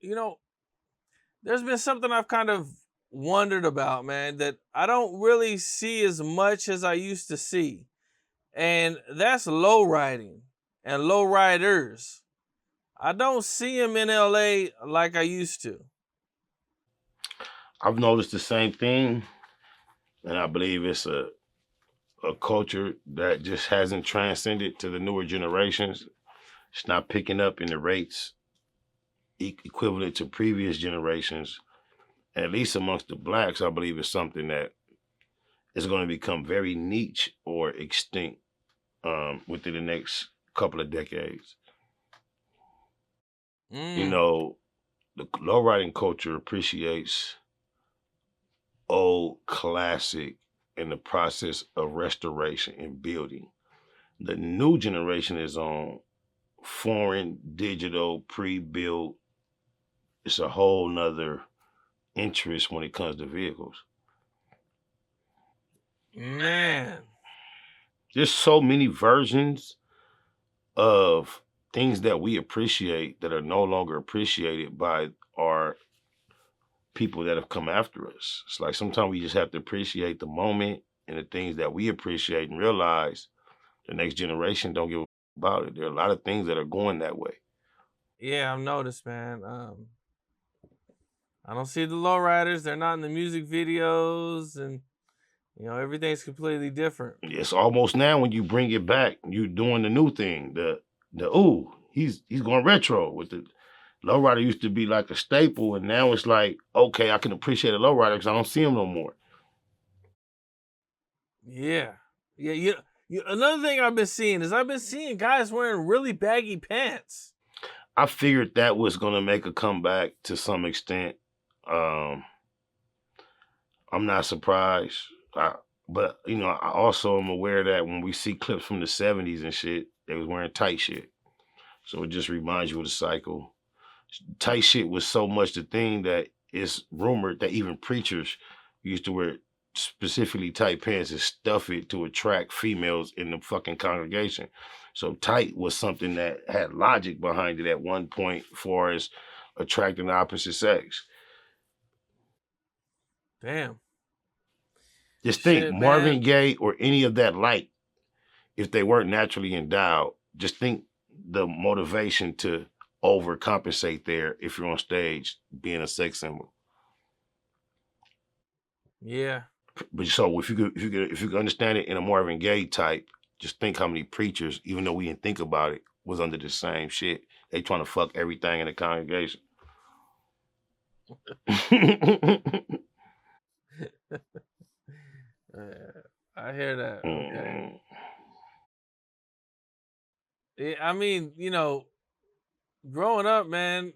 you know, there's been something I've kind of wondered about, man, that I don't really see as much as I used to see. And that's low riding and low riders. I don't see them in LA like I used to. I've noticed the same thing, and I believe it's a culture that just hasn't transcended to the newer generations. It's not picking up in the rates equivalent to previous generations. And at least amongst the blacks, I believe it's something that is going to become very niche or extinct within the next couple of decades. You Mm. know, the lowriding culture appreciates old classic in the process of restoration and building. The new generation is on foreign, digital, pre-built. It's a whole nother interest when it comes to vehicles. Man. There's so many versions of things that we appreciate that are no longer appreciated by our people that have come after us. It's like sometimes we just have to appreciate the moment and the things that we appreciate and realize the next generation don't give a about it. There are a lot of things that are going that way. Yeah, I've noticed, man. I don't see the lowriders. They're not in the music videos, and everything's completely different. It's almost now when you bring it back, you doing the new thing. The ooh, he's going retro with the lowrider used to be like a staple, and now it's like okay, I can appreciate a lowrider because I don't see him no more. Yeah, yeah. Another thing I've been seeing is I've been seeing guys wearing really baggy pants. I figured that was gonna make a comeback to some extent. Um, I'm not surprised. But I also am aware that when we see clips from the '70s and shit, they was wearing tight shit. So it just reminds you of the cycle. Tight shit was so much the thing that it's rumored that even preachers used to wear specifically tight pants and stuff it to attract females in the fucking congregation. So tight was something that had logic behind it at one point for as attracting the opposite sex. Damn. Just think Shit, man. Marvin Gaye or any of that like if they weren't naturally endowed, just think the motivation to overcompensate there if you're on stage being a sex symbol. Yeah. But so if you could understand it in a Marvin Gaye type, just think how many preachers, even though we didn't think about it, was under the same shit. They trying to fuck everything in the congregation. I hear that. Okay. Mm. Yeah, I mean, growing up, man,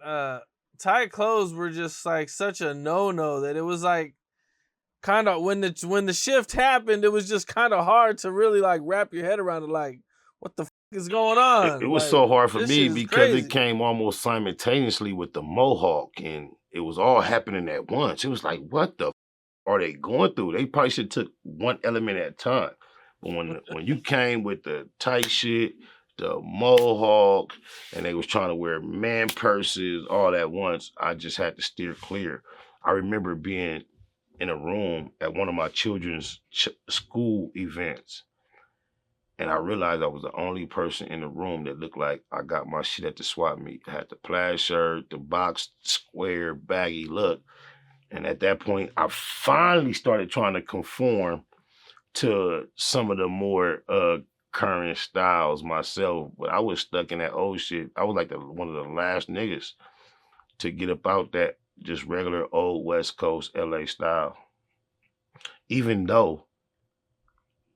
tight clothes were just like such a no-no that it was like kind of when the shift happened, it was just kind of hard to really like wrap your head around it. Like, what the is going It on? was Like, so hard for this me shit is because it crazy. came almost simultaneously with the Mohawk, and it was all happening at once. It was like, what the are they going through? They probably should took one element at a time. But when you came with the tight shit, the mohawk, and they was trying to wear man purses all at once, I just had to steer clear. I remember being in a room at one of my children's school events, and I realized I was the only person in the room that looked like I got my shit at the swap meet. I had the plaid shirt, the box square baggy look, and at that point, I finally started trying to conform to some of the more current styles myself. But I was stuck in that old shit. I was like one of the last niggas to get about that just regular old West Coast LA style. Even though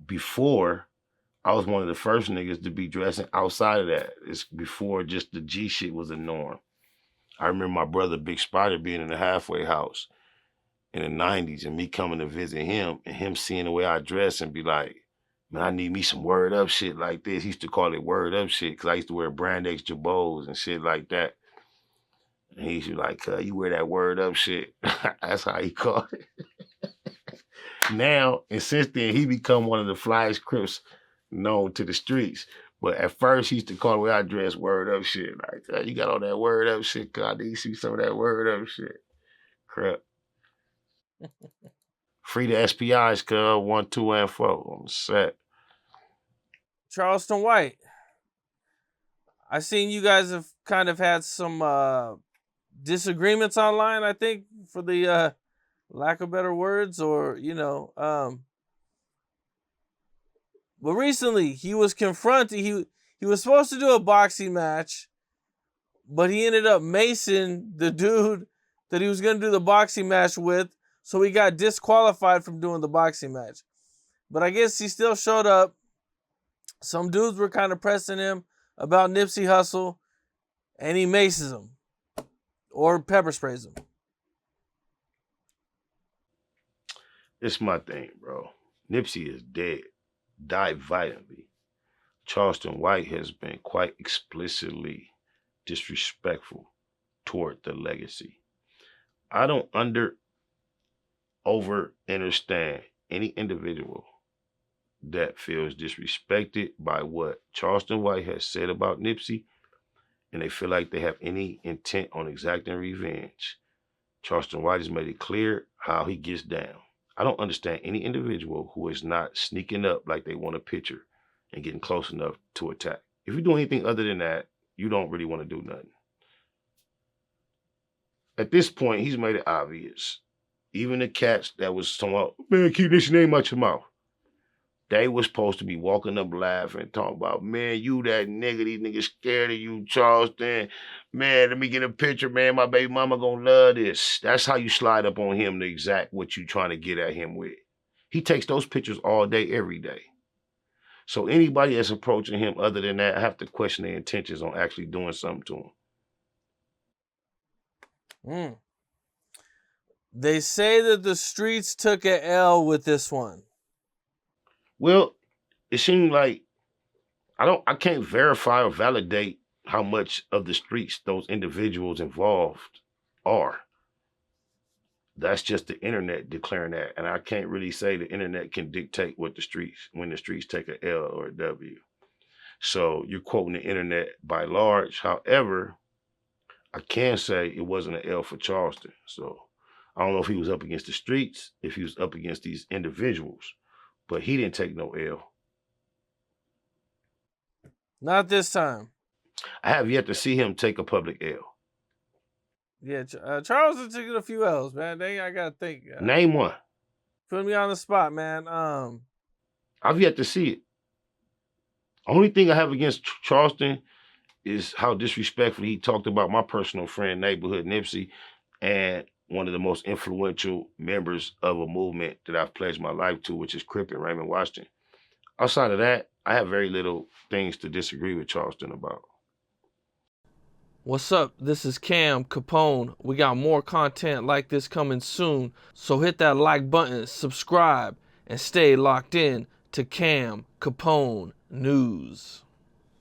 before I was one of the first niggas to be dressing outside of that. It's before just the G shit was a norm. I remember my brother Big Spider being in the halfway house in the '90s and me coming to visit him and him seeing the way I dress and be like, man, I need me some word up shit like this. He used to call it word up shit because I used to wear brand X Jabos and shit like that. And he used to be like, you wear that word up shit. That's how he called it. Now, and since then, he become one of the flyest Crips known to the streets. But at first, he used to call the way I dress word up shit. Like, you got all that word up shit, cuz I need to see some of that word up shit. Crap. Free the SPIs, cuz 1, 2, and 4 on the set. Charleston White. I seen you guys have kind of had some disagreements online, I think, for the lack of better words, or but recently he was confronted. He was supposed to do a boxing match, but he ended up macing the dude that he was going to do the boxing match with, so he got disqualified from doing the boxing match. But I guess he still showed up. Some dudes were kind of pressing him about Nipsey Hussle, and he maces him or pepper sprays him. It's my thing, bro. Nipsey is dead. Died violently. Charleston White has been quite explicitly disrespectful toward the legacy. I don't understand any individual that feels disrespected by what Charleston White has said about Nipsey, and they feel like they have any intent on exacting revenge. Charleston White has made it clear how he gets down. I don't understand any individual who is not sneaking up like they want a picture and getting close enough to attack. If you do anything other than that, you don't really want to do nothing. At this point, he's made it obvious. Even the cats that was talking, man, keep this name out your mouth. They was supposed to be walking up laughing, talking about, man, you that nigga, these niggas scared of you, Charleston. Man, let me get a picture, man. My baby mama gonna love this. That's how you slide up on him to exact what you trying to get at him with. He takes those pictures all day, every day. So anybody that's approaching him other than that, I have to question their intentions on actually doing something to him. They say that the streets took an L with this one. Well, it seemed like I can't verify or validate how much of the streets those individuals involved are. That's just the internet declaring that. And I can't really say the internet can dictate what when the streets take a L or a W. So you're quoting the internet by large. However, I can say it wasn't an L for Charleston. So I don't know if he was up against the streets, if he was up against these individuals, but he didn't take no L. Not this time. I have yet to see him take a public L. Yeah, Charleston took a few L's, man. I gotta think. Name one. Put me on the spot, man. I've yet to see it. Only thing I have against Charleston is how disrespectful he talked about my personal friend, neighborhood Nipsey, and one of the most influential members of a movement that I've pledged my life to, which is Crip and Raymond Washington. Outside of that, I have very little things to disagree with Charleston about. What's up? This is Cam Capone. We got more content like this coming soon, so hit that like button, subscribe, and stay locked in to Cam Capone News.